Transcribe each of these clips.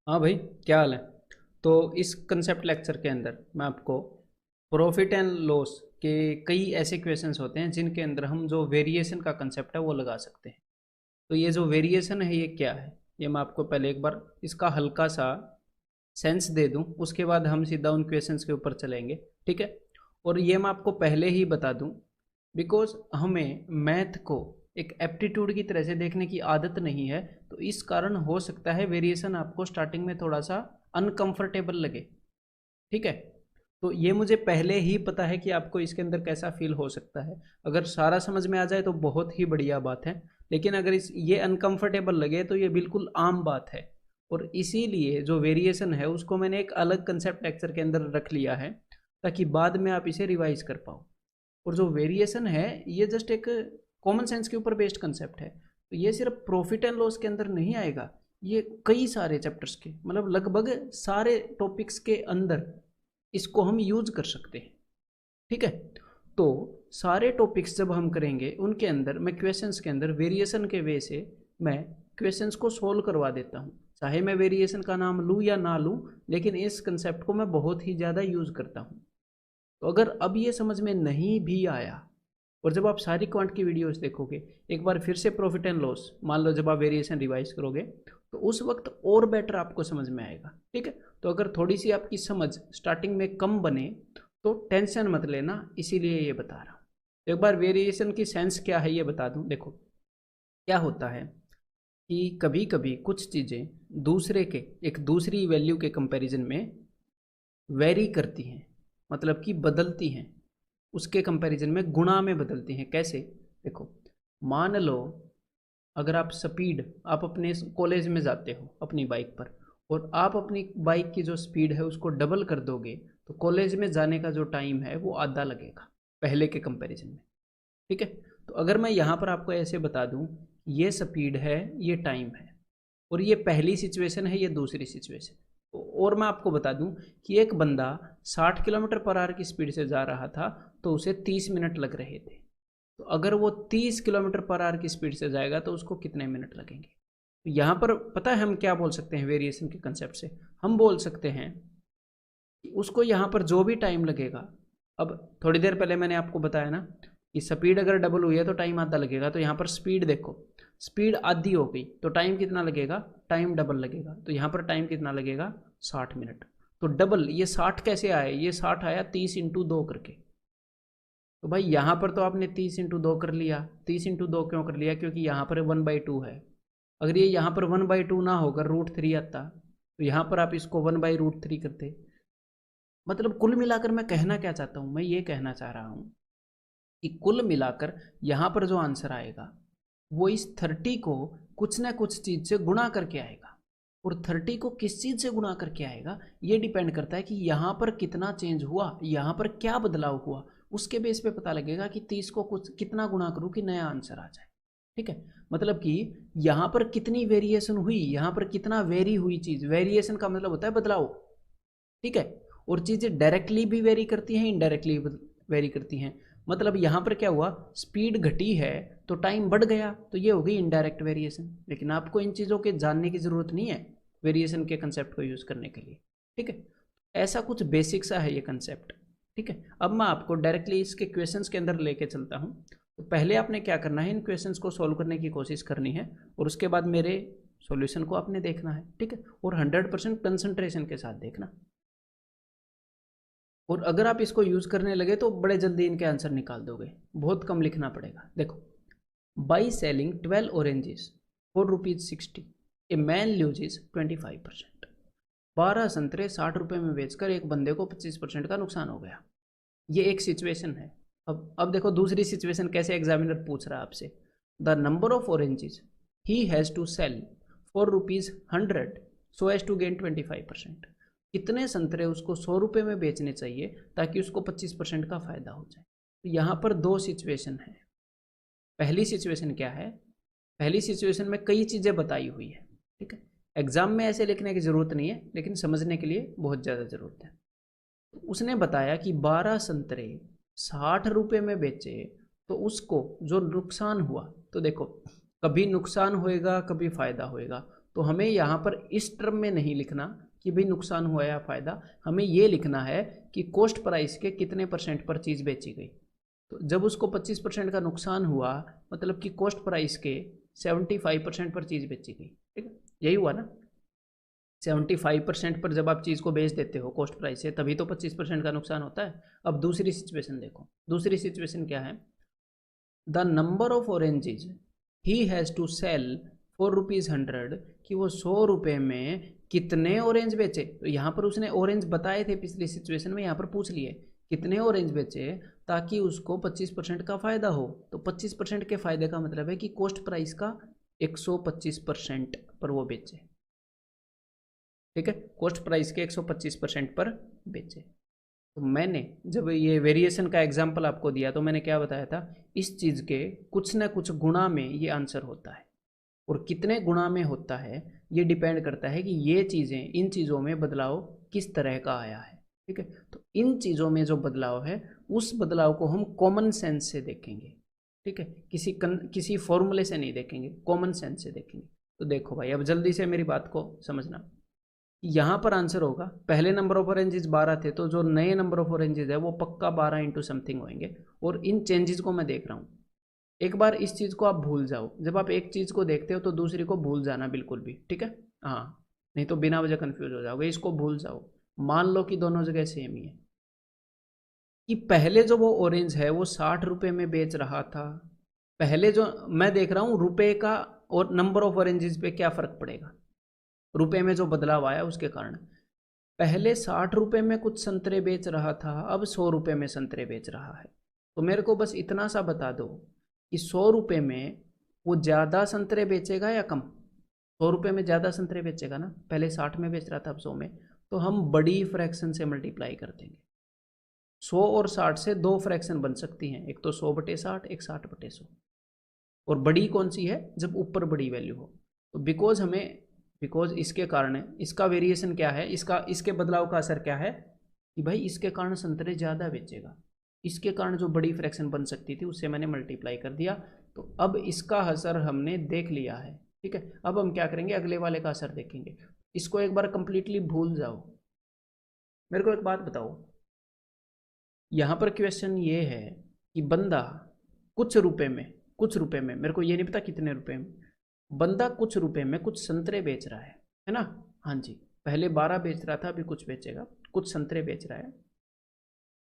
हाँ भाई, क्या हाल है। तो इस कंसेप्ट लेक्चर के अंदर मैं आपको प्रॉफिट एंड लॉस के कई ऐसे क्वेश्चंस होते हैं जिनके अंदर हम जो वेरिएशन का कंसेप्ट है वो लगा सकते हैं। तो ये जो वेरिएशन है ये क्या है, ये मैं आपको पहले एक बार इसका हल्का सा सेंस दे दूं, उसके बाद हम सीधा उन क्वेश्चंस के ऊपर चलेंगे। ठीक है। और ये मैं आपको पहले ही बता दूं, बिकॉज हमें मैथ को एक एप्टीट्यूड की तरह से देखने की आदत नहीं है। तो इस कारण हो सकता है वेरिएशन आपको स्टार्टिंग में थोड़ा सा अनकंफर्टेबल लगे। ठीक है। तो ये मुझे पहले ही पता है कि आपको इसके अंदर कैसा फील हो सकता है। अगर सारा समझ में आ जाए तो बहुत ही बढ़िया बात है, लेकिन अगर इस ये अनकंफर्टेबल लगे तो ये बिल्कुल आम बात है। और इसीलिए जो वेरिएशन है उसको मैंने एक अलग कंसेप्ट लेक्चर के अंदर रख लिया है, ताकि बाद में आप इसे रिवाइज कर पाओ। और जो वेरिएशन है ये जस्ट एक कॉमन सेंस के ऊपर बेस्ड कंसेप्ट है। तो ये सिर्फ प्रॉफिट एंड लॉस के अंदर नहीं आएगा, ये कई सारे चैप्टर्स के मतलब लगभग सारे टॉपिक्स के अंदर इसको हम यूज कर सकते हैं। ठीक है। तो सारे टॉपिक्स जब हम करेंगे उनके अंदर मैं क्वेश्चंस के अंदर वेरिएशन के वे से मैं क्वेश्चंस को सोल्व करवा देता हूँ। चाहे मैं वेरिएशन का नाम लूँ या ना लूँ, लेकिन इस कंसेप्ट को मैं बहुत ही ज़्यादा यूज करता हूँ। तो अगर अब ये समझ में नहीं भी आया, और जब आप सारी क्वांट की वीडियोस देखोगे, एक बार फिर से प्रॉफिट एंड लॉस मान लो जब आप वेरिएशन रिवाइज करोगे, तो उस वक्त और बेटर आपको समझ में आएगा। ठीक है। तो अगर थोड़ी सी आपकी समझ स्टार्टिंग में कम बने तो टेंशन मत लेना, इसीलिए ये बता रहा हूँ। तो एक बार वेरिएशन की सेंस क्या है ये बता दूं। देखो, क्या होता है कि कभी कभी कुछ चीज़ें दूसरे के एक दूसरी वैल्यू के कंपैरिजन में वेरी करती हैं, मतलब कि बदलती हैं। उसके कंपैरिजन में गुणा में बदलती हैं। कैसे? देखो, मान लो अगर आप स्पीड, आप अपने कॉलेज में जाते हो अपनी बाइक पर, और आप अपनी बाइक की जो स्पीड है उसको डबल कर दोगे, तो कॉलेज में जाने का जो टाइम है वो आधा लगेगा पहले के कंपैरिजन में। ठीक है। तो अगर मैं यहाँ पर आपको ऐसे बता दूँ, ये स्पीड है, ये टाइम है, और ये पहली सिचुएशन है, ये दूसरी सिचुएशन। और मैं आपको बता दूं कि एक बंदा 60 किलोमीटर पर आवर की स्पीड से जा रहा था, तो उसे 30 मिनट लग रहे थे। तो अगर वो 30 किलोमीटर पर आवर की स्पीड से जाएगा तो उसको कितने मिनट लगेंगे? तो यहाँ पर पता है हम क्या बोल सकते हैं वेरिएशन के कंसेप्ट से? हम बोल सकते हैं कि उसको यहाँ पर जो भी टाइम लगेगा, अब थोड़ी देर पहले मैंने आपको बताया ना कि स्पीड अगर डबल हुई है तो टाइम आधा लगेगा। तो यहाँ पर स्पीड देखो, स्पीड आधी हो गई तो टाइम कितना लगेगा? टाइम डबल लगेगा। तो यहाँ पर टाइम कितना लगेगा? 60 मिनट। तो डबल, ये 60 कैसे आए? ये 60 आया 30 × 2 करके। तो भाई यहाँ पर तो आपने 30 × 2 कर लिया। 30 × 2 क्यों कर लिया? क्योंकि यहाँ पर 1/2 है। अगर ये यहाँ पर 1/2 ना होकर √3 आता, तो यहाँ पर आप इसको 1/√3 करते। मतलब कुल मिलाकर मैं कहना क्या चाहता हूँ, मैं ये कहना चाह रहा हूँ कि कुल मिलाकर यहाँ पर जो आंसर आएगा वो इस 30 को कुछ ना कुछ चीज से गुणा करके आएगा। और 30 को किस चीज से गुणा करके आएगा ये डिपेंड करता है कि यहाँ पर कितना चेंज हुआ, यहाँ पर क्या बदलाव हुआ। उसके बेस पे पता लगेगा कि 30 को कुछ कितना गुणा करूँ कि नया आंसर आ जाए। ठीक है। मतलब कि यहाँ पर कितनी वेरिएशन हुई, यहाँ पर कितना वेरी हुई चीज। वेरिएशन का मतलब होता है बदलाव। ठीक है। और चीजें डायरेक्टली भी वेरी करती हैं, इनडायरेक्टली वेरी करती हैं। मतलब यहां पर क्या हुआ, स्पीड घटी है तो टाइम बढ़ गया, तो ये हो गई इनडायरेक्ट वेरिएशन। लेकिन आपको इन चीज़ों के जानने की ज़रूरत नहीं है वेरिएशन के कंसेप्ट को यूज़ करने के लिए। ठीक है। ऐसा कुछ बेसिक सा है ये कंसेप्ट। ठीक है। अब मैं आपको डायरेक्टली इसके क्वेश्चंस के अंदर लेके चलता हूँ। तो पहले आपने क्या करना है, इन क्वेश्चंस को सॉल्व करने की कोशिश करनी है, और उसके बाद मेरे सॉल्यूशन को आपने देखना है। ठीक है। और 100% कंसंट्रेशन के साथ देखना। और अगर आप इसको यूज करने लगे तो बड़े जल्दी इनके आंसर निकाल दोगे, बहुत कम लिखना पड़ेगा। देखो, by selling 12 oranges ₹4.60, a man loses 25%। 12 संतरे 60 रुपए में बेचकर एक बंदे को 25% का नुकसान हो गया। ये एक सिचुएशन है। अब देखो दूसरी सिचुएशन कैसे एग्जामिनर पूछ रहा है आपसे। The number of oranges he has to sell ₹100 so as to gain 25%। कितने संतरे उसको 100 रुपये में बेचने चाहिए ताकि उसको 25% का फायदा हो जाए? तो यहाँ पर दो सिचुएशन है। पहली सिचुएशन क्या है? पहली सिचुएशन में कई चीज़ें बताई हुई है। ठीक है। एग्जाम में ऐसे लिखने की ज़रूरत नहीं है, लेकिन समझने के लिए बहुत ज़्यादा ज़रूरत है। तो उसने बताया कि 12 संतरे 60 रुपये में बेचे, तो उसको जो नुकसान हुआ, तो देखो कभी नुकसान होएगा कभी फायदा होएगा। तो हमें यहाँ पर इस टर्म में नहीं लिखना कि भाई नुकसान हुआ या फ़ायदा, हमें ये लिखना है कि कॉस्ट प्राइस के कितने % पर चीज़ बेची गई। तो जब उसको 25% का नुकसान हुआ, मतलब कि कॉस्ट प्राइस के 75% पर चीज़ बेची गई। ठीक है, यही हुआ ना। 75% पर जब आप चीज़ को बेच देते हो कॉस्ट प्राइस से, तभी तो 25% का नुकसान होता है। अब दूसरी सिचुएशन देखो, दूसरी सिचुएशन क्या है, the number of oranges he has to sell for ₹100, कि वो 100 रुपये में कितने ऑरेंज बेचे। तो यहाँ पर उसने ऑरेंज बताए थे पिछली सिचुएशन में, यहाँ पर पूछ लिए कितने ऑरेंज बेचे ताकि उसको 25% का फ़ायदा हो। तो 25% के फ़ायदे का मतलब है कि कॉस्ट प्राइस का 125% पर वो बेचे। ठीक है, कॉस्ट प्राइस के 125% पर बेचे। तो मैंने जब ये वेरिएशन का एग्जाम्पल आपको दिया तो मैंने क्या बताया था, इस चीज़ के कुछ ना कुछ गुणा में ये आंसर होता है, और कितने गुणा में होता है ये डिपेंड करता है कि ये चीज़ें, इन चीज़ों में बदलाव किस तरह का आया है। ठीक है, तो इन चीज़ों में जो बदलाव है उस बदलाव को हम कॉमन सेंस से देखेंगे। ठीक है, किसी फॉर्मूले से नहीं देखेंगे, कॉमन सेंस से देखेंगे। तो देखो भाई, अब जल्दी से मेरी बात को समझना। यहाँ पर आंसर होगा, पहले नंबर ऑफ ऑरेंजेस 12 थे, तो जो नए नंबर ऑफ ऑरेंजेस है वो पक्का 12 इंटू समथिंग होंगे। और इन चेंजेस को मैं देख रहा हूँ। एक बार इस चीज़ को आप भूल जाओ, जब आप एक चीज़ को देखते हो तो दूसरी को भूल जाना बिल्कुल भी। ठीक है, हाँ, नहीं तो बिना वजह कंफ्यूज हो जाओगे। इसको भूल जाओ, मान लो कि दोनों जगह सेम ही है, कि पहले जो वो ऑरेंज है वो 60 रुपये में बेच रहा था। पहले जो मैं देख रहा हूँ रुपए का और नंबर ऑफ ऑरेंजेस पे क्या फ़र्क पड़ेगा, रुपए में जो बदलाव आया उसके कारण। पहले 60 रुपये में कुछ संतरे बेच रहा था, अब 100 रुपये में संतरे बेच रहा है। तो मेरे को बस इतना सा बता दो कि 100 रुपये में वो ज़्यादा संतरे बेचेगा या कम। 100 रुपये में ज़्यादा संतरे बेचेगा ना, पहले 60 में बेच रहा था अब 100 में। तो हम बड़ी फ्रैक्शन से मल्टीप्लाई कर देंगे। 100 और 60 से दो फ्रैक्शन बन सकती हैं, एक तो 100/60, एक 60/100। और बड़ी कौन सी है, जब ऊपर बड़ी वैल्यू हो। तो बिकॉज इसके कारण इसका वेरिएशन क्या है, इसके बदलाव का असर क्या है, कि भाई इसके कारण संतरे ज़्यादा बेचेगा। इसके कारण जो बड़ी फ्रैक्शन बन सकती थी उससे मैंने मल्टीप्लाई कर दिया। तो अब इसका असर हमने देख लिया है। ठीक है, अब हम क्या करेंगे, अगले वाले का असर देखेंगे। इसको एक बार कंप्लीटली भूल जाओ। मेरे को एक बात बताओ, यहाँ पर क्वेश्चन ये है कि बंदा कुछ रुपए में, मेरे को ये नहीं पता कितने रुपए में, बंदा कुछ रुपए में कुछ संतरे बेच रहा है ना। हाँ जी, पहले 12 बेच रहा था, अभी कुछ बेचेगा, कुछ संतरे बेच रहा है।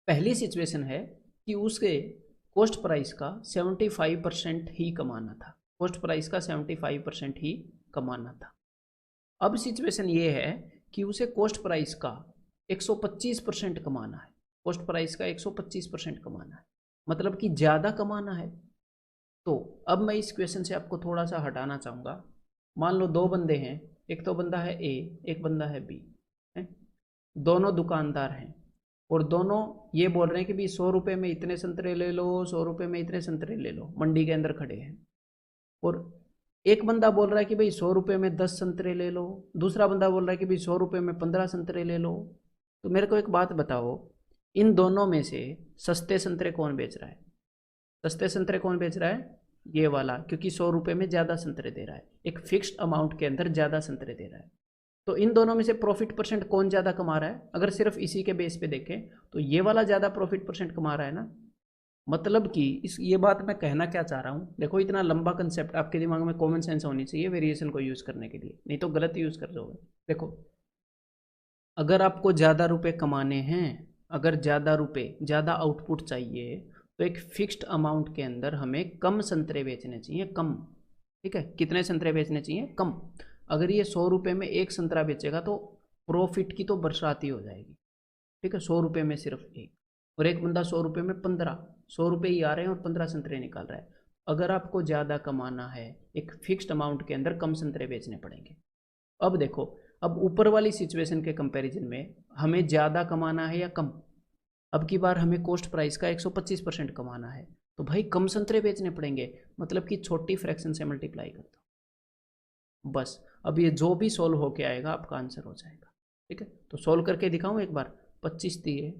पहली सिचुएशन है कि उसके कॉस्ट प्राइस का 75% ही कमाना था, कॉस्ट प्राइस का 75% ही कमाना था। अब सिचुएशन ये है कि उसे कॉस्ट प्राइस का 125% कमाना है, कॉस्ट प्राइस का 125% कमाना है, मतलब कि ज़्यादा कमाना है। तो अब मैं इस क्वेश्चन से आपको थोड़ा सा हटाना चाहूँगा। मान लो दो बंदे हैं, एक तो बंदा है ए, एक बंदा है बी, है, दोनों दुकानदार हैं, और दोनों ये बोल रहे हैं कि भाई 100 रुपये में इतने संतरे ले लो, 100 रुपये में इतने संतरे ले लो, मंडी के अंदर खड़े हैं। और एक बंदा बोल रहा है कि भाई 100 रुपये में 10 संतरे ले लो, दूसरा बंदा बोल रहा है कि भाई 100 रुपये में 15 संतरे ले लो। तो मेरे को एक बात बताओ, इन दोनों में से सस्ते संतरे कौन बेच रहा है? सस्ते संतरे कौन बेच रहा है? ये वाला, क्योंकि 100 रुपये में ज़्यादा संतरे दे रहा है, एक फिक्स्ड अमाउंट के अंदर ज़्यादा संतरे दे रहा है। तो इन दोनों में से प्रॉफिट % कौन ज़्यादा कमा रहा है? अगर सिर्फ इसी के बेस पे देखें तो ये वाला ज़्यादा प्रॉफिट % कमा रहा है ना। मतलब कि ये बात मैं कहना क्या चाह रहा हूँ, देखो इतना लंबा कंसेप्ट आपके दिमाग में कॉमन सेंस होनी चाहिए वेरिएशन को यूज़ करने के लिए, नहीं तो गलत यूज़ कर दोगे। देखो, अगर आपको ज़्यादा रुपए कमाने हैं, अगर ज़्यादा आउटपुट चाहिए, तो एक फिक्स्ड अमाउंट के अंदर हमें कम संतरे बेचने चाहिए, कम। ठीक है, कितने संतरे बेचने चाहिए? कम। अगर ये 100 रुपये में एक संतरा बेचेगा तो प्रॉफिट की तो बरसात ही हो जाएगी। ठीक है, 100 रुपये में सिर्फ एक, और एक बंदा 100 रुपये में 15, 100 रुपये ही आ रहे हैं और 15 संतरे निकाल रहा है। अगर आपको ज़्यादा कमाना है, एक फिक्स्ड अमाउंट के अंदर कम संतरे बेचने पड़ेंगे। अब देखो, अब ऊपर वाली सिचुएशन के कंपैरिजन में हमें ज़्यादा कमाना है या कम? अब की बार हमें कॉस्ट प्राइस का 125% कमाना है, तो भाई कम संतरे बेचने पड़ेंगे, मतलब कि छोटी फ्रैक्शन से मल्टीप्लाई कर दो बस। अब ये जो भी सोल्व होके आएगा आपका आंसर हो जाएगा। ठीक है, तो सोल्व करके दिखाऊं एक बार। 25 दिए,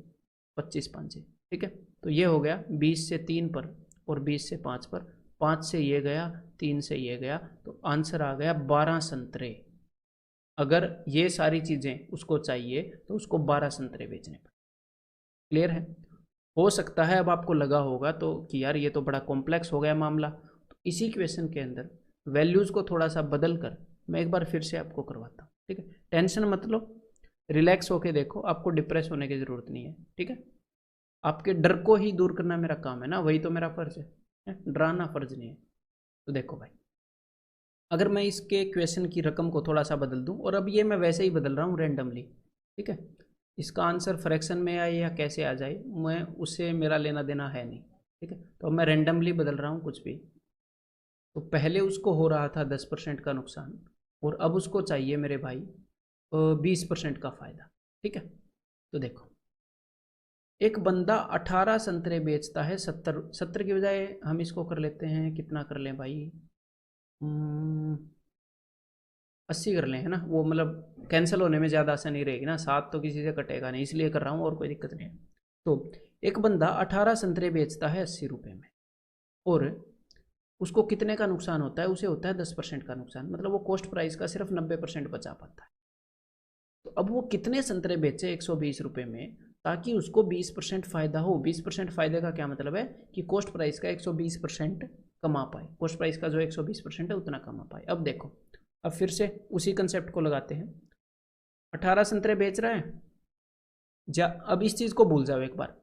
25 5, ठीक है, तो ये हो गया 20 से 3 पर और 20 से 5 पर, 5 से ये गया, 3 से ये गया, तो आंसर आ गया 12 संतरे। अगर ये सारी चीज़ें उसको चाहिए तो उसको 12 संतरे बेचने पड़े। क्लियर है? हो सकता है अब आपको लगा होगा तो कि यार ये तो बड़ा कॉम्प्लेक्स हो गया मामला, तो इसी क्वेश्चन के अंदर वैल्यूज़ को थोड़ा सा बदल कर मैं एक बार फिर से आपको करवाता हूँ। ठीक है, टेंशन मत लो, रिलैक्स होके देखो, आपको डिप्रेस होने की ज़रूरत नहीं है। ठीक है, आपके डर को ही दूर करना मेरा काम है ना, वही तो मेरा फर्ज है, डराना फर्ज नहीं है। तो देखो भाई, अगर मैं इसके क्वेश्चन की रकम को थोड़ा सा बदल दूं, और अब ये मैं वैसे ही बदल रहा हूँ रेंडमली। ठीक है, इसका आंसर फ्रैक्शन में आए या कैसे आ जाए मैं उससे मेरा लेना देना है नहीं। ठीक है, तो अब मैं रेंडमली बदल रहा हूँ कुछ भी। तो पहले उसको हो रहा था 10% का नुकसान, और अब उसको चाहिए मेरे भाई 20% का फ़ायदा। ठीक है, तो देखो, एक बंदा 18 संतरे बेचता है 70 की बजाय हम इसको कर लेते हैं, कितना कर लें भाई, 80 कर लें, है ना, वो मतलब कैंसिल होने में ज़्यादा आसानी रहेगी ना, 7 तो किसी से कटेगा नहीं, इसलिए कर रहा हूँ, और कोई दिक्कत नहीं है। तो एक बंदा 18 संतरे बेचता है 80 रुपये में, और उसको कितने का नुकसान होता है, उसे होता है 10% का नुकसान, मतलब वो कॉस्ट प्राइस का सिर्फ 90% बचा पाता है। तो अब वो कितने संतरे बेचे 120 रुपये में, ताकि उसको 20% फ़ायदा हो। 20% फ़ायदे का क्या मतलब है कि कॉस्ट प्राइस का 120% कमा पाए, कॉस्ट प्राइस का जो 120% है उतना कमा पाए। अब देखो, अब फिर से उसी कंसेप्ट को लगाते हैं। 18 संतरे बेच रहे हैं, अब इस चीज़ को भूल जाओ एक बार।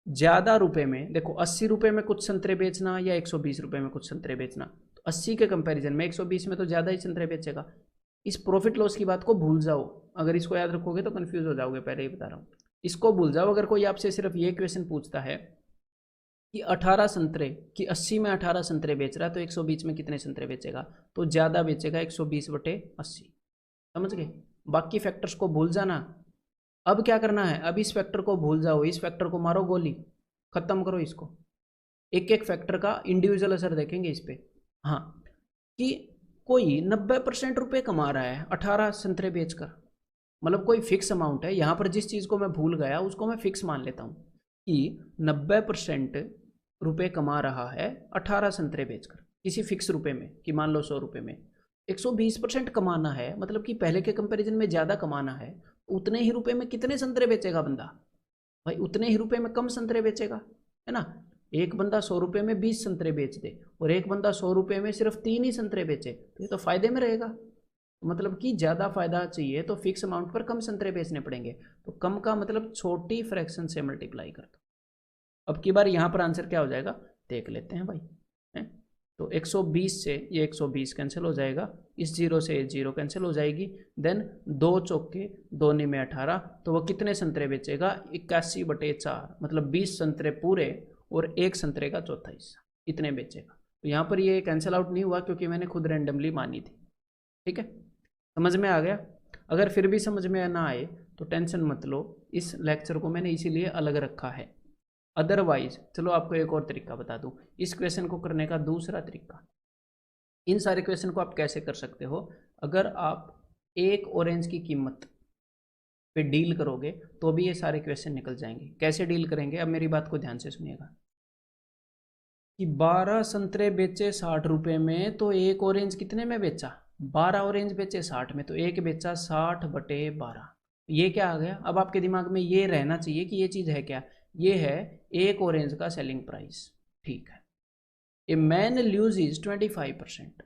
ज़्यादा रुपए में देखो, 80 रुपये में कुछ संतरे बेचना या 120 रुपये में कुछ संतरे बेचना, तो 80 के कंपैरिजन में 120 में तो ज़्यादा ही संतरे बेचेगा। इस प्रॉफिट लॉस की बात को भूल जाओ, अगर इसको याद रखोगे तो कंफ्यूज हो जाओगे, पहले ही बता रहा हूँ। इसको भूल जाओ। अगर कोई आपसे सिर्फ ये क्वेश्चन पूछता है कि 18 संतरे कि 80 में 18 संतरे बेच रहा है तो 120 में कितने संतरे बेचेगा, तो ज़्यादा बेचेगा 120/80। समझ गए? बाकी फैक्टर्स को भूल जाना। अब क्या करना है, अब इस फैक्टर को भूल जाओ, इस फैक्टर को मारो गोली, खत्म करो इसको। एक एक फैक्टर का इंडिविजुअल असर देखेंगे इस पे। हाँ, कि कोई 90% रुपये कमा रहा है 18 संतरे बेचकर, मतलब कोई फिक्स अमाउंट है। यहाँ पर जिस चीज़ को मैं भूल गया उसको मैं फिक्स मान लेता हूँ कि 90% रुपये कमा रहा है 18 संतरे बेचकर, किसी फिक्स रुपये में, कि मान लो 100 रुपये में 120% कमाना है, मतलब कि पहले के कंपैरिजन में ज़्यादा कमाना है। उतने ही रुपये में कितने संतरे बेचेगा बंदा? भाई उतने ही रुपये में कम संतरे बेचेगा, है ना। एक बंदा 100 रुपये में 20 संतरे बेच दे, और एक बंदा 100 रुपये में सिर्फ 3 ही संतरे बेचे, तो ये तो फायदे में रहेगा। मतलब कि ज़्यादा फायदा चाहिए तो फिक्स अमाउंट पर कम संतरे बेचने पड़ेंगे। तो कम का मतलब छोटी फ्रैक्शन से मल्टीप्लाई कर दो। अब की बार यहाँ पर आंसर क्या हो जाएगा देख लेते हैं भाई, है? तो 120 से ये 120 कैंसिल हो जाएगा, इस जीरो से ये जीरो कैंसिल हो जाएगी, देन 2 चौके 2 में 18, तो वो कितने संतरे बेचेगा 81/4, मतलब 20 संतरे पूरे और एक संतरे का चौथा हिस्सा, इतने बेचेगा। तो यहाँ पर ये कैंसिल आउट नहीं हुआ क्योंकि मैंने खुद रेंडमली मानी थी। ठीक है, समझ में आ गया? अगर फिर भी समझ में ना आए तो टेंशन मत लो, इस लेक्चर को मैंने इसीलिए अलग रखा है। अदरवाइज चलो आपको एक और तरीका बता दूं इस क्वेश्चन को करने का। दूसरा तरीका, इन सारे क्वेश्चन को आप कैसे कर सकते हो, अगर आप एक ऑरेंज की कीमत पे डील करोगे तो भी ये सारे क्वेश्चन निकल जाएंगे। कैसे डील करेंगे, अब मेरी बात को ध्यान से सुनिएगा। कि 12 संतरे बेचे 60 रुपये में, तो एक ऑरेंज कितने में बेचा, 12 ऑरेंज बेचे 60 में, तो एक बेचा 60/12। ये क्या आ गया, अब आपके दिमाग में ये रहना चाहिए कि ये चीज़ है क्या, ये है एक ऑरेंज का सेलिंग प्राइस। ठीक है, ए मैन लूज इज 25%,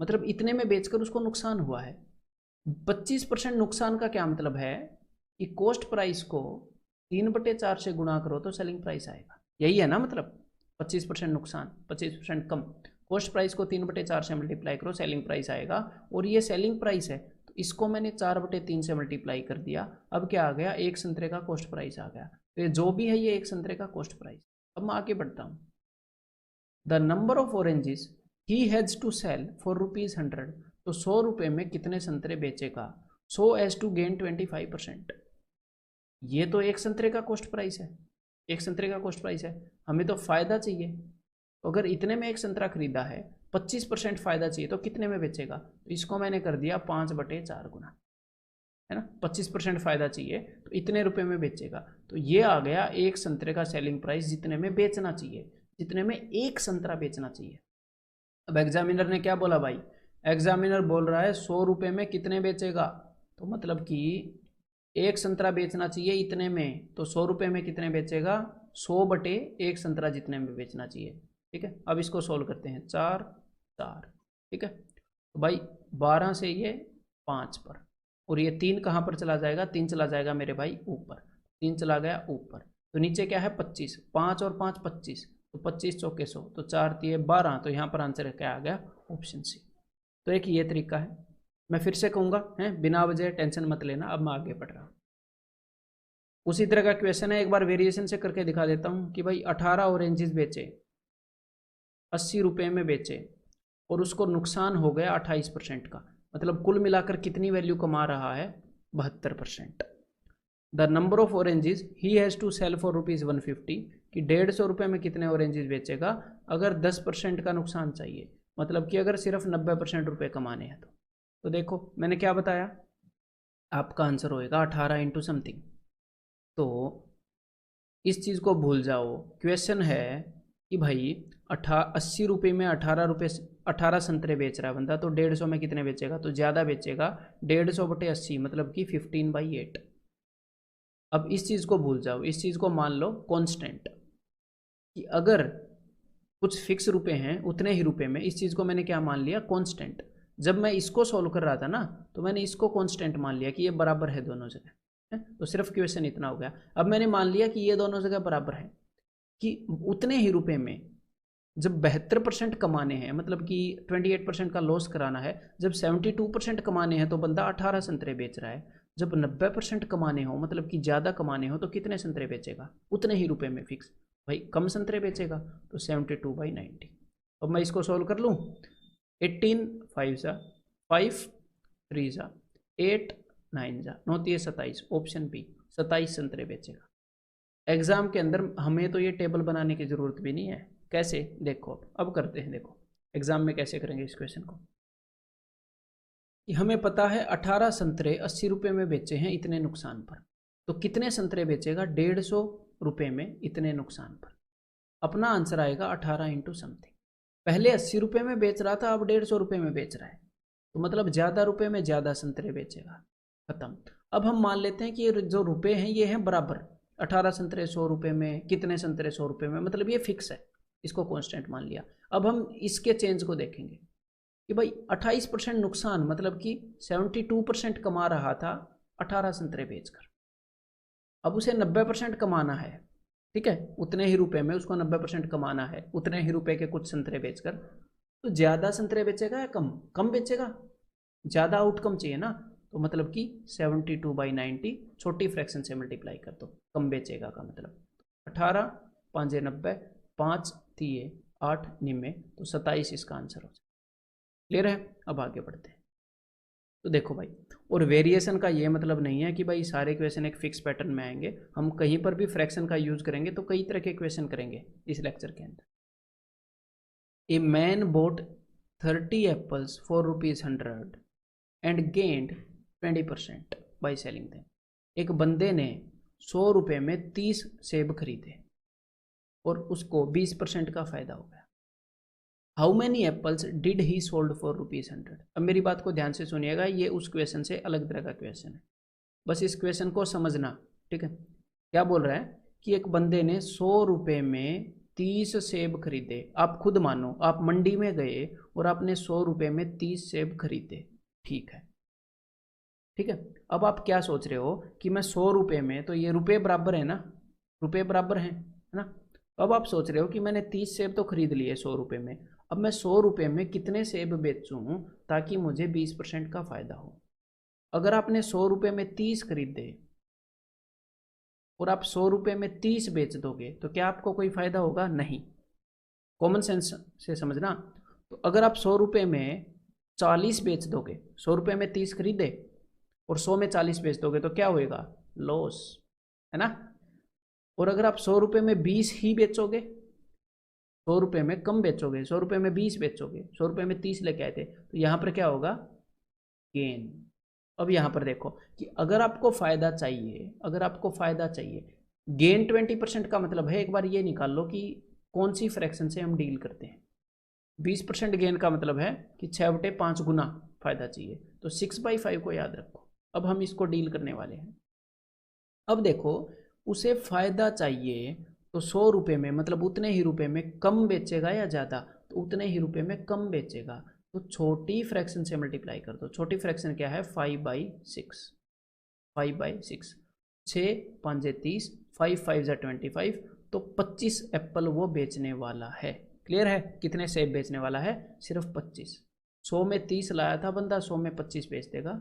मतलब इतने में बेचकर उसको नुकसान हुआ है। 25% नुकसान का क्या मतलब है कि कॉस्ट प्राइस को 3/4 से गुणा करो तो सेलिंग प्राइस आएगा, यही है ना मतलब। 25% नुकसान, 25% कम, कॉस्ट प्राइस को 3/4 से मल्टीप्लाई करो, सेलिंग प्राइस आएगा। और ये सेलिंग प्राइस है तो इसको मैंने 4/3 से मल्टीप्लाई कर दिया। अब क्या आ गया, एक संतरे का कॉस्ट प्राइस आ गया। तो ये जो भी है ये एक संतरे का कॉस्ट प्राइस। अब मैं आगे बढ़ता हूँ। The number of oranges he has to sell for ₹100, तो 100 रुपये में कितने संतरे बेचेगा सो एज टू गेन 25%। ये तो एक संतरे का कॉस्ट प्राइस है, एक संतरे का कॉस्ट प्राइस है, हमें तो फायदा चाहिए। तो अगर इतने में एक संतरा खरीदा है, 25% फायदा चाहिए, तो कितने में बेचेगा, तो इसको मैंने कर दिया 5/4 गुना, है ना। 25% फायदा चाहिए तो इतने रुपए में बेचेगा, तो ये आ गया एक संतरे का सेलिंग प्राइस जितने में बेचना चाहिए, जितने में एक संतरा बेचना चाहिए। अब एग्जामिनर ने क्या बोला भाई, एग्जामिनर बोल रहा है 100 रुपये में कितने बेचेगा, तो मतलब कि एक संतरा बेचना चाहिए इतने में, तो 100 रुपये में कितने बेचेगा, 100/1 संतरा जितने में बेचना चाहिए। ठीक है, अब इसको सोल्व करते हैं, 4 4। ठीक है, तो भाई 12 से ये 5 पर, और ये 3 कहाँ पर चला जाएगा, 3 चला जाएगा मेरे भाई ऊपर, 3 चला गया ऊपर, तो नीचे क्या है 25, 5 और 5 25, तो 25 चौके 100, तो 4 तिये 12, तो यहाँ पर आंसर क्या आ गया, ऑप्शन सी। तो एक ये तरीका है। मैं फिर से कहूँगा, है बिना वजह टेंशन मत लेना, अब मैं आगे बढ़ रहा हूँ। उसी तरह का क्वेश्चन है, एक बार वेरिएशन से करके दिखा देता हूँ कि भाई 18 ऑरेंजेस बेचे, 80 रुपये में बेचे, और उसको नुकसान हो गया 28% का, मतलब कुल मिलाकर कितनी वैल्यू कमा रहा है, 72%। The number of oranges he has to sell for ₹150, कि 150 रुपये में कितने ऑरेंजेस बेचेगा अगर 10% का नुकसान चाहिए, मतलब कि अगर सिर्फ 90% रुपये कमाने हैं। तो देखो मैंने क्या बताया, आपका आंसर होएगा 18 इंटू समथिंग। तो इस चीज़ को भूल जाओ, क्वेश्चन है कि भाई 80 रुपये में 18 संतरे बेच रहा है बंदा, तो 150 में कितने बेचेगा, तो ज़्यादा बेचेगा, 150/80 मतलब कि 15/8। अब इस चीज़ को भूल जाओ, इस चीज़ को मान लो कांस्टेंट, कि अगर कुछ फिक्स रुपए हैं उतने ही रुपए में, इस चीज़ को मैंने क्या मान लिया, कांस्टेंट। जब मैं इसको सॉल्व कर रहा था ना, तो मैंने इसको कांस्टेंट मान लिया कि ये बराबर है दोनों जगह, है? तो सिर्फ क्वेश्चन इतना हो गया। अब मैंने मान लिया कि ये दोनों जगह बराबर है, कि उतने ही रुपए में जब 72% कमाने हैं, मतलब कि 28% का लॉस कराना है, जब 72% कमाने हैं तो बंदा 18 संतरे बेच रहा है, जब 90% कमाने हो, मतलब कि ज़्यादा कमाने हो, तो कितने संतरे बेचेगा, उतने ही रुपए में फिक्स, भाई कम संतरे बेचेगा, तो 72/90। अब मैं इसको सोल्व कर लूँ, 18 5 जा 5 3 जा 8 9 जा 9 3 27, ऑप्शन बी 27 संतरे बेचेगा। एग्जाम के अंदर हमें तो ये टेबल बनाने की जरूरत भी नहीं है। कैसे, देखो अब करते हैं, देखो एग्जाम में कैसे करेंगे इस क्वेश्चन को, कि हमें पता है 18 संतरे 80 रुपये में बेचे हैं इतने नुकसान पर, तो कितने संतरे बेचेगा 150 रुपये में इतने नुकसान पर। अपना आंसर आएगा 18 इंटू समथिंग। पहले 80 रुपये में बेच रहा था, अब 150 रुपये में बेच रहा है, तो मतलब ज़्यादा रुपये में ज़्यादा संतरे बेचेगा, खत्म। अब हम मान लेते हैं कि ये जो रुपये हैं ये हैं बराबर, 18 संतरे 100 रुपये में, कितने संतरे 100 रुपये में, मतलब ये फिक्स है, इसको कांस्टेंट मान लिया। अब हम इसके चेंज को देखेंगे कि भाई 28% नुकसान, मतलब कि 72% कमा रहा था 18 संतरे बेचकर, अब उसे 90% कमाना है, ठीक है, उतने ही रुपए में उसको 90% कमाना है, उतने ही रुपए के कुछ संतरे बेचकर, तो ज़्यादा संतरे बेचेगा या कम, कम बेचेगा, ज़्यादा आउटकम चाहिए ना, तो मतलब कि 72/90 छोटी फ्रैक्शन से मल्टीप्लाई कर दो, कम बेचेगा का मतलब 18 5 90 5 3 8 निम्मे, तो 27 इसका आंसर हो जाए। क्लियर है, अब आगे बढ़ते हैं। तो देखो भाई, और वेरिएशन का ये मतलब नहीं है कि भाई सारे क्वेश्चन एक फिक्स पैटर्न में आएंगे, हम कहीं पर भी फ्रैक्शन का यूज करेंगे तो कई तरह के क्वेश्चन करेंगे इस लेक्चर के अंदर। A man boat 30 apples for ₹100 and gained 20% by selling them. एक बंदे ने 100 रुपये में 30 सेब खरीदे और उसको 20% का फायदा हो गया। How many apples did he sold for ₹100। अब मेरी बात को ध्यान से सुनिएगा, ये उस क्वेश्चन से अलग तरह का क्वेश्चन है, बस इस क्वेश्चन को समझना, ठीक है। क्या बोल रहा है कि एक बंदे ने 100 रुपये में 30 सेब खरीदे। आप खुद मानो, आप मंडी में गए और आपने 100 रुपये में 30 सेब खरीदे, ठीक है, ठीक है। अब आप क्या सोच रहे हो कि मैं 100 रुपये में, तो ये रुपये बराबर है ना, रुपये बराबर है ना। अब आप सोच रहे हो कि मैंने 30 सेब तो खरीद लिए 100 रुपये में, अब मैं 100 रुपये में कितने सेब बेचूं ताकि मुझे 20% का फायदा हो। अगर आपने 100 रुपये में 30 खरीदे और आप 100 रुपये में 30 बेच दोगे, तो क्या आपको कोई फायदा होगा? नहीं। कॉमन सेंस से समझना। तो अगर आप 100 रुपये में 40 बेच दोगे, 100 रुपये में 30 खरीदे और 100 में 40 बेच दोगे, तो क्या होएगा? लॉस, है ना। और अगर आप 100 रुपये में 20 ही बेचोगे, 100 रुपये में कम बेचोगे, 100 रुपये में 20 बेचोगे, 100 रुपये में 30 लेके आए थे, तो यहाँ पर क्या होगा? गेन। अब यहाँ पर देखो कि अगर आपको फायदा चाहिए, अगर आपको फायदा चाहिए, गेन 20% का मतलब है, एक बार ये निकाल लो कि कौन सी फ्रैक्शन से हम डील करते हैं। 20% गेन का मतलब है कि 6/5 गुना फायदा चाहिए, तो 6/5 को याद रखो। अब हम इसको डील करने वाले हैं। अब देखो, उसे फायदा चाहिए तो 100 रुपये में, मतलब उतने ही रुपये में कम बेचेगा या ज़्यादा, तो उतने ही रुपये में कम बेचेगा। तो छोटी फ्रैक्शन से मल्टीप्लाई कर दो। छोटी फ्रैक्शन क्या है? 5/6। 5/6, 6×5 = 30, 5×5 = 25, तो 25 एप्पल वो बेचने वाला है। क्लियर है? कितने सेब बेचने वाला है? सिर्फ 25। 100 में 30 लाया था बंदा, 100 में 25 बेच देगा,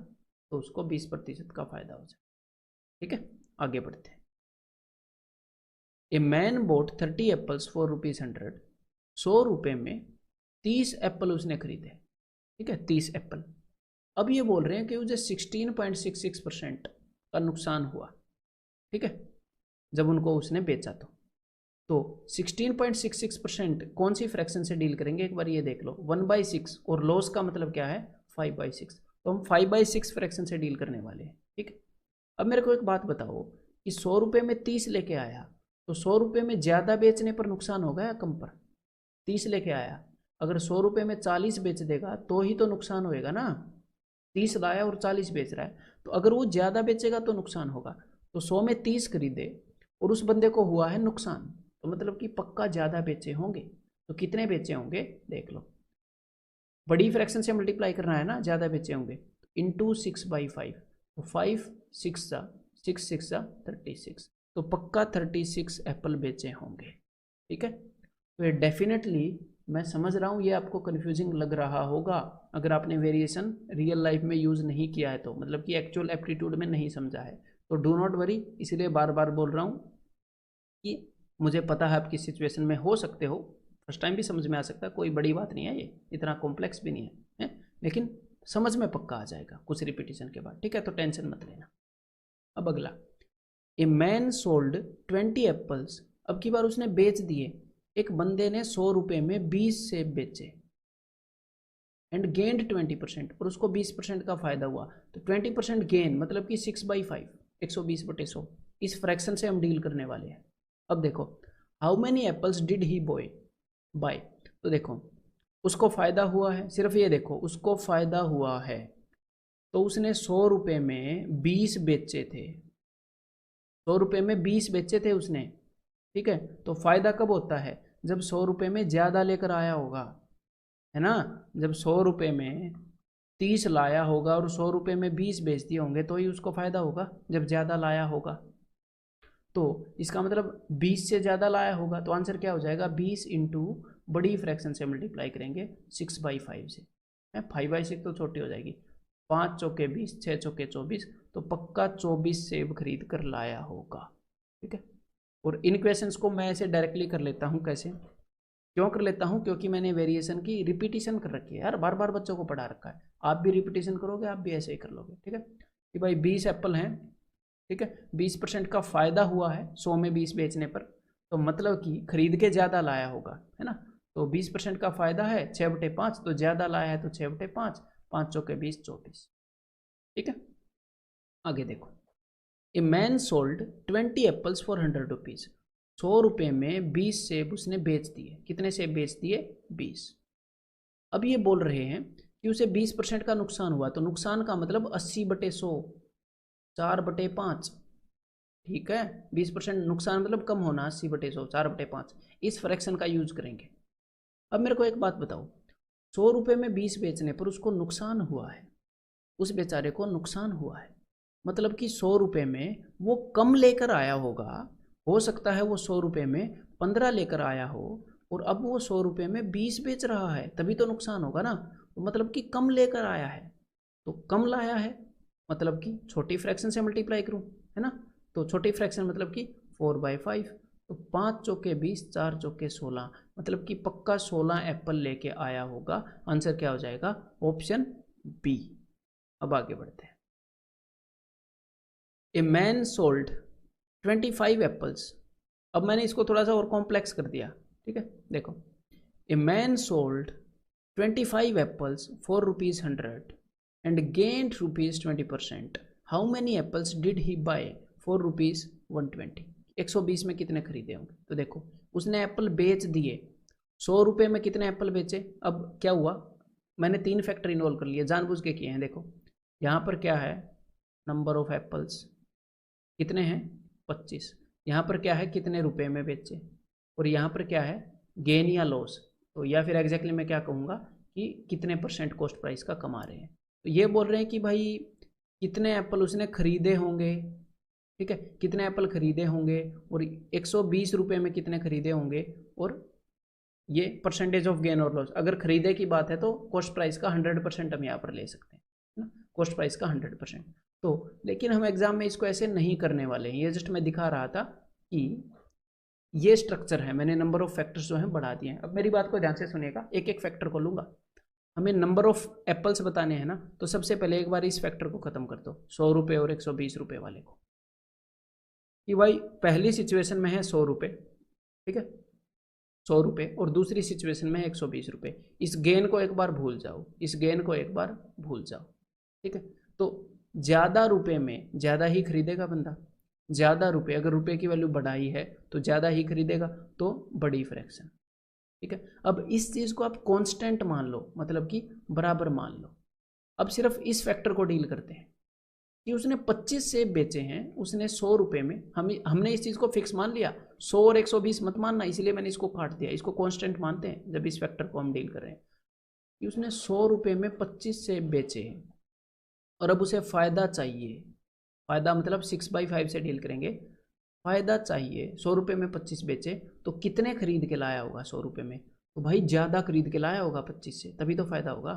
तो उसको 20% का फायदा हो जाए। ठीक है, आगे बढ़ते हैं। A man boat 30 apples for ₹100। 100 रुपये में 30 एप्पल उसने खरीदे। ठीक है, 30 एप्पल। अब ये बोल रहे हैं कि उसे 16.66% का नुकसान हुआ। ठीक है, जब उनको उसने बेचा तो 16.66% कौन सी फ्रैक्शन से डील करेंगे एक बार ये देख लो। 1/6 और लॉस का मतलब क्या है? 5/6। तो हम 5/6 फ्रैक्शन से डील करने वाले हैं। ठीक है, अब मेरे को एक बात बताओ कि 100 रुपये में 30 लेके आया, तो 100 रुपये में ज़्यादा बेचने पर नुकसान होगा या कम पर? 30 लेके आया, अगर 100 रुपये में 40 बेच देगा तो ही तो नुकसान होएगा ना। 30 लाया और 40 बेच रहा है, तो अगर वो ज़्यादा बेचेगा तो नुकसान होगा। तो 100 में 30 खरीदे और उस बंदे को हुआ है नुकसान, तो मतलब कि पक्का ज़्यादा बेचे होंगे। तो कितने बेचे होंगे देख लो। बड़ी फ्रैक्शन से मल्टीप्लाई करना है ना, ज़्यादा बेचे होंगे, इंटू 6/5, तो 5 6 6 36, तो पक्का 36 एप्पल बेचे होंगे। ठीक है, तो ये डेफिनेटली, मैं समझ रहा हूँ ये आपको कन्फ्यूजिंग लग रहा होगा अगर आपने वेरिएशन रियल लाइफ में यूज़ नहीं किया है, तो मतलब कि एक्चुअल एप्टीट्यूड में नहीं समझा है। तो डू नॉट वरी, इसलिए बार बार बोल रहा हूँ कि मुझे पता है आप किस सिचुएशन में हो सकते हो, फर्स्ट टाइम भी समझ में आ सकता है, कोई बड़ी बात नहीं है, ये इतना कॉम्प्लेक्स भी नहीं है, लेकिन समझ में पक्का आ जाएगा कुछ रिपीटिशन के बाद। ठीक है, तो टेंशन मत लेना। अब अगला, ए मैन सोल्ड 20 एप्पल्स। अब की बार उसने बेच दिए। एक बंदे ने 100 रुपये में 20 सेब बेचे एंड गेंड 20%, और उसको 20% का फायदा हुआ। तो 20% गेन मतलब कि 6/5, 120/100, इस फ्रैक्शन से हम डील करने वाले हैं। अब देखो, how many apples did he buy. तो देखो, उसको फायदा हुआ है, सिर्फ ये देखो, उसको फायदा हुआ है, तो उसने 100 रुपये में 20 बेचे थे। 100 रुपये में 20 बेचे थे उसने। ठीक है, तो फायदा कब होता है? जब 100 रुपये में ज़्यादा लेकर आया होगा, है ना। जब 100 रुपये में 30 लाया होगा और 100 रुपये में 20 बेच दिए होंगे, तो ही उसको फायदा होगा, जब ज़्यादा लाया होगा। तो इसका मतलब 20 से ज़्यादा लाया होगा, तो आंसर क्या हो जाएगा? 20 इंटू बड़ी फ्रैक्शन से मल्टीप्लाई करेंगे 6/5 से। 5/6 तो छोटी हो जाएगी। 5 चौके 20, 6 चौके 24, तो पक्का 24 सेब खरीद कर लाया होगा। ठीक है, और इन क्वेश्चंस को मैं ऐसे डायरेक्टली कर लेता हूँ। कैसे, क्यों कर लेता हूँ? क्योंकि मैंने वेरिएशन की रिपीटिशन कर रखी है यार, बार बार बच्चों को पढ़ा रखा है। आप भी रिपीटिशन करोगे, आप भी ऐसे ही कर लोगे। ठीक है, कि भाई 20 एप्पल हैं, ठीक है, 20% का फायदा हुआ है 100 में 20 बेचने पर, तो मतलब कि खरीद के ज़्यादा लाया होगा, है ना। तो 20% का फायदा है 6/5, तो ज़्यादा लाया है तो 6/5, 5 चौके 20, 24। ठीक है, आगे देखो, a man sold 20 apples for 100 rupees. 100 रुपये में 20 सेब उसने बेच दिए। कितने सेब बेच दिए? 20। अब ये बोल रहे हैं कि उसे 20% का नुकसान हुआ, तो नुकसान का मतलब 80/100, 4/5। ठीक है, 20% नुकसान मतलब कम होना, 80/100, 4/5, इस फ्रैक्शन का यूज करेंगे। अब मेरे को एक बात बताओ, 100 रुपये में 20 बेचने पर उसको नुकसान हुआ है, उस बेचारे को नुकसान हुआ है, मतलब कि 100 रुपये में वो कम लेकर आया होगा। हो सकता है वो 100 रुपये में 15 लेकर आया हो, और अब वो 100 रुपये में 20 बेच रहा है, तभी तो नुकसान होगा ना। तो मतलब कि कम लेकर आया है, तो कम लाया है, मतलब कि छोटी फ्रैक्शन से मल्टीप्लाई करूँ, है ना। तो छोटी फ्रैक्शन मतलब कि 4/5, तो 5 चौके 20, 4 चौके 16, मतलब कि पक्का 16 एप्पल लेके आया होगा। आंसर क्या हो जाएगा? Option B. अब आगे बढ़ते हैं। A man sold 25 apples. अब मैंने इसको थोड़ा सा और कॉम्प्लेक्स कर दिया। ठीक है, देखो, a man sold 25 apples for ₹100 and gained ₹20%। How many apples did he buy for ₹120? 120 में कितने खरीदे होंगे? तो देखो, उसने एप्पल बेच दिए 100 रुपये में कितने एप्पल बेचे। अब क्या हुआ, मैंने 3 फैक्टर इन्वॉल्व कर लिए, जानबूझ के किए हैं। देखो यहाँ पर क्या है, नंबर ऑफ एप्पल्स कितने हैं 25, यहाँ पर क्या है कितने रुपए में बेचे, और यहाँ पर क्या है गेन या लॉस। तो या फिर एग्जैक्टली मैं क्या कहूँगा कि कितने परसेंट कॉस्ट प्राइस का कमा रहे हैं। तो ये बोल रहे हैं कि भाई कितने एप्पल उसने खरीदे होंगे, ठीक है, कितने एप्पल खरीदे होंगे और 120 रुपये में कितने खरीदे होंगे, और ये परसेंटेज ऑफ गेन और लॉस। अगर खरीदे की बात है तो कॉस्ट प्राइस का 100% हम यहाँ पर ले सकते हैं ना, कॉस्ट प्राइस का 100%। तो लेकिन हम एग्जाम में इसको ऐसे नहीं करने वाले हैं, ये जस्ट मैं दिखा रहा था कि ये स्ट्रक्चर है, मैंने नंबर ऑफ फैक्टर्स जो हैं बढ़ा दिए हैं। अब मेरी बात को ध्यान से सुनिएगा, एक एक फैक्टर को लूँगा। हमें नंबर ऑफ एप्पल्स बताने हैं ना, तो सबसे पहले एक बार इस फैक्टर को खत्म कर दो, 100 रुपये और 120 रुपये वाले को, कि भाई पहली सिचुएशन में है 100 रुपये, ठीक है 100 रुपये, और दूसरी सिचुएशन में है 120 रुपये। इस गेन को एक बार भूल जाओ, इस गेन को एक बार भूल जाओ, ठीक है। तो ज़्यादा रुपये में ज़्यादा ही खरीदेगा बंदा, ज़्यादा रुपये, अगर रुपये की वैल्यू बढ़ाई है तो ज़्यादा ही खरीदेगा, तो बड़ी फ्रैक्शन, ठीक है। अब इस चीज़ को आप कांस्टेंट मान लो, मतलब कि बराबर मान लो। अब सिर्फ इस फैक्टर को डील करते हैं कि उसने 25 सेब बेचे हैं, उसने 100 रुपये में, हमने इस चीज़ को फिक्स मान लिया, 100 और 120 मत मानना, इसलिए मैंने इसको काट दिया, इसको कांस्टेंट मानते हैं जब इस फैक्टर को हम डील कर रहे हैं, कि उसने 100 रुपये में 25 सेब बेचे हैं और अब उसे फ़ायदा चाहिए। फ़ायदा मतलब 6/5 से डील करेंगे, फ़ायदा चाहिए। 100 रुपये में 25 बेचे तो कितने खरीद के लाया होगा 100 रुपये में, तो भाई ज़्यादा खरीद के लाया होगा 25 से, तभी तो फ़ायदा होगा।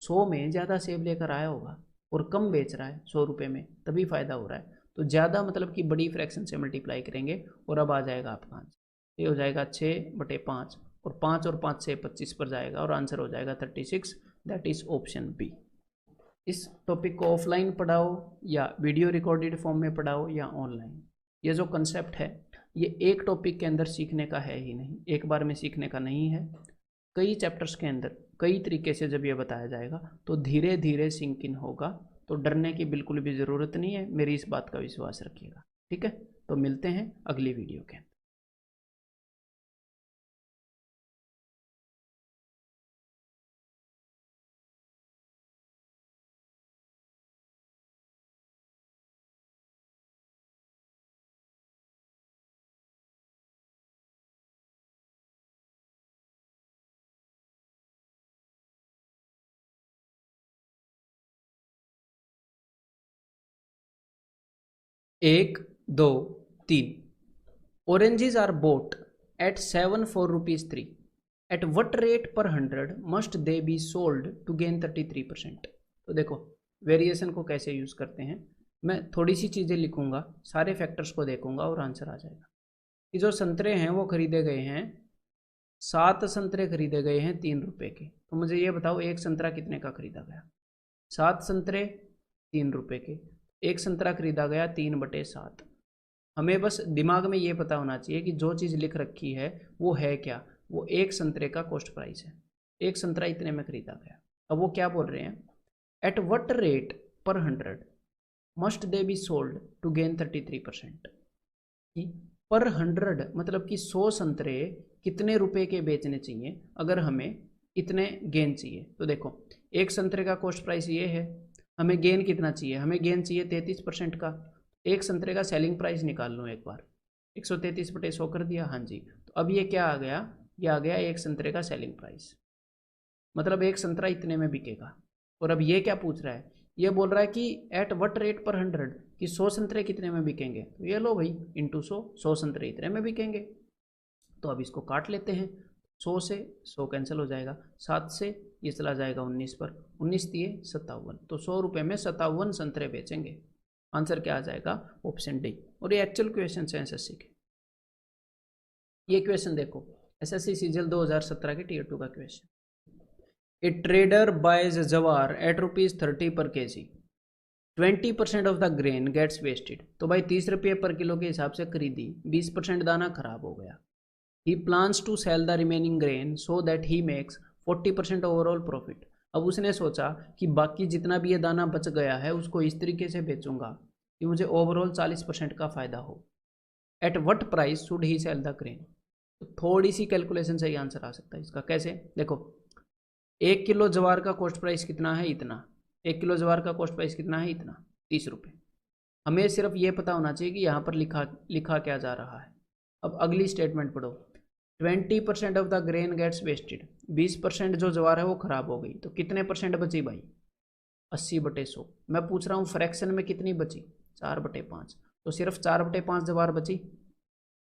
100 में ज़्यादा सेब लेकर आया होगा और कम बेच रहा है 100 रुपये में, तभी फ़ायदा हो रहा है। तो ज़्यादा मतलब कि बड़ी फ्रैक्शन से मल्टीप्लाई करेंगे और अब आ जाएगा आपका आंसर, ये हो जाएगा 6/5, और 5 और 5 से 25 पर जाएगा और आंसर हो जाएगा 36, दैट इज़ ऑप्शन बी। इस टॉपिक को ऑफलाइन पढ़ाओ या वीडियो रिकॉर्डेड फॉर्म में पढ़ाओ या ऑनलाइन, ये जो कंसेप्ट है ये एक टॉपिक के अंदर सीखने का है ही नहीं, एक बार में सीखने का नहीं है। कई चैप्टर्स के अंदर कई तरीके से जब ये बताया जाएगा तो धीरे धीरे सिंक इन होगा, तो डरने की बिल्कुल भी ज़रूरत नहीं है, मेरी इस बात का विश्वास रखिएगा, ठीक है। तो मिलते हैं अगली वीडियो के अंदर। एक, दो, तीन, oranges are bought at 7 for rupees 3, at what rate per 100 must they be sold to gain 33%। तो देखो वेरिएशन को कैसे यूज़ करते हैं, मैं थोड़ी सी चीज़ें लिखूंगा, सारे फैक्टर्स को देखूंगा और आंसर आ जाएगा। कि जो संतरे हैं वो खरीदे गए हैं, 7 संतरे खरीदे गए हैं 3 रुपये के, तो मुझे ये बताओ एक संतरा कितने का खरीदा गया। 7 संतरे 3 रुपये के, एक संतरा खरीदा गया 3/7। हमें बस दिमाग में ये पता होना चाहिए कि जो चीज़ लिख रखी है वो है क्या, वो एक संतरे का कॉस्ट प्राइस है, एक संतरा इतने में खरीदा गया। अब वो क्या बोल रहे हैं, एट वट रेट पर 100 must they be sold to gain 33%। पर 100 मतलब कि 100 संतरे कितने रुपए के बेचने चाहिए अगर हमें इतने गेन चाहिए। तो देखो एक संतरे का कॉस्ट प्राइस ये है, हमें गेन कितना चाहिए, हमें गेन चाहिए 33% का। एक संतरे का सेलिंग प्राइस निकाल लो एक बार, 133/100 कर दिया, हाँ जी। तो अब ये क्या आ गया, ये आ गया एक संतरे का सेलिंग प्राइस, मतलब एक संतरा इतने में बिकेगा। और अब ये क्या पूछ रहा है, ये बोल रहा है कि एट वट रेट पर 100, कि 100 संतरे कितने में बिकेंगे। तो ये लो भाई इंटू 100 संतरे इतने में बिकेंगे। तो अब इसको काट लेते हैं, 100 से 100 कैंसिल हो जाएगा, 7 से ये चला जाएगा 19 पर, 19 दिए 57, तो 100 रुपये में 57 संतरे बेचेंगे। आंसर क्या आ जाएगा, ऑप्शन डी। और ये एक्चुअल क्वेश्चन है एसएससी के, ये क्वेश्चन देखो एसएससी सीजीएल 2017 के टीयर 2 का question. A trader buys jowar at ₹30 पर kg, 20% of the grain gets wasted. तो भाई 30 रुपये पर किलो के हिसाब से खरीदी, 20% दाना खराब हो गया। He plans to sell the remaining grain so that he makes 40% overall profit. अब उसने सोचा कि बाकी जितना भी ये दाना बच गया है उसको इस तरीके से बेचूंगा कि मुझे ओवरऑल 40% का फ़ायदा हो। At what price should he sell the grain. तो थोड़ी सी कैलकुलेशन से ही आंसर आ सकता है इसका। कैसे? देखो, 1 किलो ज्वार का कॉस्ट प्राइस कितना है? इतना। 1 किलो ज्वार का कॉस्ट प्राइस कितना है? इतना, 30 रुपये। हमें सिर्फ ये पता होना चाहिए कि यहाँ पर लिखा लिखा क्या जा रहा है। अब अगली स्टेटमेंट पढ़ो। 20% of the grain gets wasted. 20% जो ज्वार है वो खराब हो गई, तो कितने परसेंट बची भाई? 80/100। मैं पूछ रहा हूँ फ्रैक्शन में कितनी बची? 4/5। तो सिर्फ 4/5 ज्वार बची,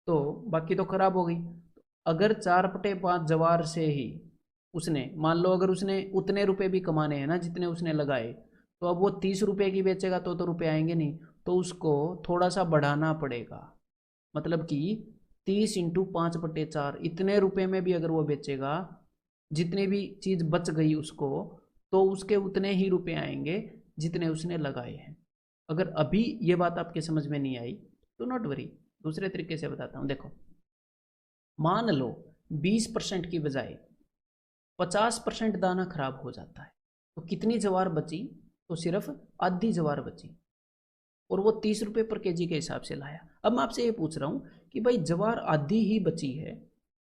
तो बाकी तो खराब हो गई। अगर 4/5 ज्वार से ही उसने, मान लो अगर उसने उतने रुपए भी कमाने हैं ना जितने उसने लगाए, तो अब वो 30 रुपए की बेचेगा तो रुपए आएंगे नहीं, तो उसको थोड़ा सा बढ़ाना पड़ेगा। मतलब कि 30 × 5/4 इतने रुपए में भी अगर वो बेचेगा, जितनी भी चीज़ बच गई उसको, तो उसके उतने ही रुपए आएंगे जितने उसने लगाए हैं। अगर अभी ये बात आपके समझ में नहीं आई तो नॉट वरी, दूसरे तरीके से बताता हूँ। देखो, मान लो 20% की बजाय 50% दाना खराब हो जाता है, तो कितनी ज्वार बची? तो सिर्फ आधी ज्वार बची, और वो 30 रुपये/kg के हिसाब से लाया। अब मैं आपसे ये पूछ रहा हूँ कि भाई ज्वार आधी ही बची है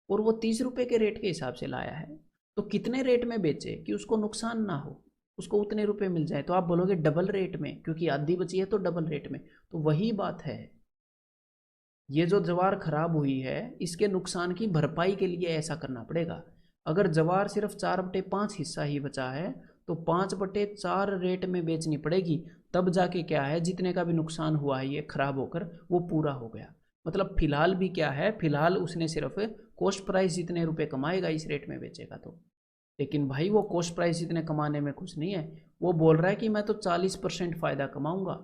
और वो 30 रुपये के रेट के हिसाब से लाया है, तो कितने रेट में बेचे कि उसको नुकसान ना हो, उसको उतने रुपए मिल जाए? तो आप बोलोगे डबल रेट में, क्योंकि आधी बची है तो डबल रेट में। तो वही बात है, ये जो ज्वार खराब हुई है इसके नुकसान की भरपाई के लिए ऐसा करना पड़ेगा। अगर ज्वार सिर्फ 4/5 हिस्सा ही बचा है, तो 5/4 रेट में बेचनी पड़ेगी, तब जाके क्या है, जितने का भी नुकसान हुआ है ये खराब होकर वो पूरा हो गया। मतलब फिलहाल भी क्या है, फिलहाल उसने सिर्फ कॉस्ट प्राइस जितने रुपए कमाएगा इस रेट में बेचेगा तो। लेकिन भाई वो कॉस्ट प्राइस इतने कमाने में खुश नहीं है, वो बोल रहा है कि मैं तो 40% फायदा कमाऊंगा।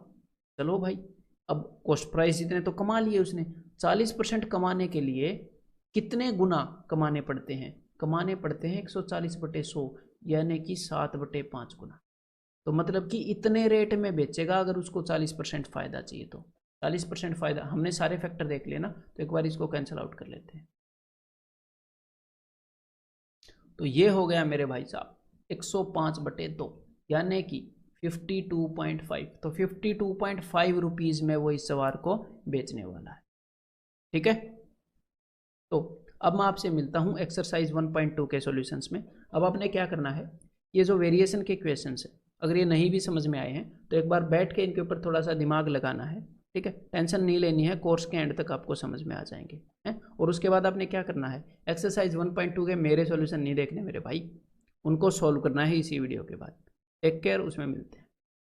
चलो भाई, अब कॉस्ट प्राइस इतने तो कमा लिए उसने, 40% कमाने के लिए कितने गुना कमाने पड़ते हैं? कमाने पड़ते हैं 140/100, यानी कि 7/5 गुना। तो मतलब कि इतने रेट में बेचेगा अगर उसको 40% फायदा चाहिए तो। 40% फायदा, हमने सारे फैक्टर देख लिए ना, तो एक बार इसको कैंसिल आउट कर लेते हैं। तो ये हो गया मेरे भाई साहब 105/2, यानी कि 52.5। तो 52.5 रुपीज़ में वो इस सवार को बेचने वाला है। ठीक है, तो अब मैं आपसे मिलता हूँ एक्सरसाइज 1.2 के सॉल्यूशंस में। अब आपने क्या करना है, ये जो वेरिएशन के क्वेश्चंस है, अगर ये नहीं भी समझ में आए हैं तो एक बार बैठ के इनके ऊपर थोड़ा सा दिमाग लगाना है। ठीक है, टेंशन नहीं लेनी है, कोर्स के एंड तक आपको समझ में आ जाएंगे हैं। और उसके बाद आपने क्या करना है, एक्सरसाइज 1.2 के मेरे सॉल्यूशन नहीं देखने मेरे भाई, उनको सॉल्व करना है इसी वीडियो के बाद। टेक केयर, उसमें मिलते हैं।